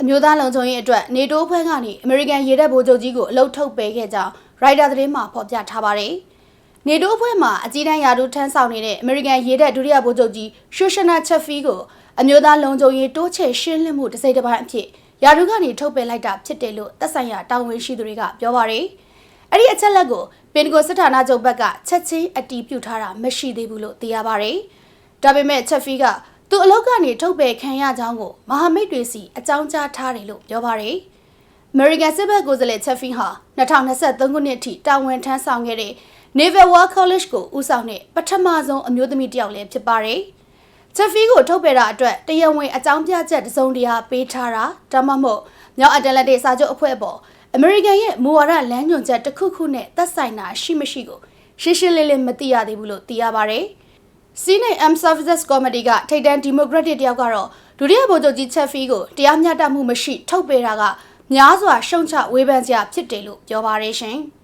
မျိုးသားလုံခြုံရေးအတွက်နေတိုးဖွဲ့ကနေအမေရိကန်ရေတပ်ဗိုလ်ချုပ်ကြီးကိုအလုတ်ထုတ်ပေးခဲ့ကြောင်းရိုက်တာသတင်းမှာဖော်ပြထားပါတယ်။နေတိုးအဖွဲ့မှာအကြီးတန်းရာထူးထမ်းဆောင်နေတဲ့အမေရိကန်ရေတပ်ဒုတိယဗိုလ်ချုပ်ကြီးရှူရှနာချက်ဖီကိုအမျိုးသားလုံခြုံရေးတိုးချဲ့ရှင်းလင်းမှုတစ်စိတ်တစ်ပိုင်းအဖြစ်ရာထူးကနေထုတ်ပယ်လိုက်တာဖြစ်တယ်လို့သက်ဆိုင်ရာတာဝန်ရှိသူတွေကပြောပါတယ်။အဲ့ဒီအချက်လက်ကိုပင်တဂွန်စစ်ဌာနချုပ်ဘက်ကချက်ချင်းအတည်ပြုထားတာမရှိသေးဘူးလို့သိရပါတယ်။ဒါပေမဲ့ချက်ဖီကသူအလောက်ကနေထုတ်ပယ်ခံရကြောင်းကိုမဟာမိတ်တွေစီအကြောင်းကြားထားတယ်လို့ပြောပါတယ်။ American စစ်ဘက်ကိုယ်စားလှယ်ချက်ဖီဟာ2023ခုနှစ်ထိတာဝန်ထမ်းဆောင်ခဲ့တဲ့ Naval War College ကိုဦးဆောင်တဲ့ပထမဆုံးအမျိုးသမီးတစ်ယောက်လည်းဖြစ်ပါတယ်။ချက်ဖီကိုထုတ်ပယ်တာအတွက်တရားဝင်အကြောင်းပြချက်တစုံတရာပေးထားတာဒါမှမဟုတ်မြောက်အတ္တလန်တိတ်စာချုပ်အဖွဲ့ပေါ် American ရဲ့မူဝါဒလမ်းညွှန်ချက်တစ်ခုခုနဲ့သက်ဆိုင်တာရှိမရှိကိုရှင်းရှင်းလင်းလင်းမသိရသေးဘူးလို့သိရပါတယ်။ Senate Armed Services Committee ကထိပ်တန်းဒီမိုကရက်တစ်တယောက်ကတော့ဒုတိယဗိုလ်ချုပ်ကြီးချက်ဖီကိုတရားမျှတမှုမရှိထုတ်ပယ်တာကများစွာရှုံချဝေဖန်စရာဖြစ်တယ်လို့ပြောပါတယ်ရှင်။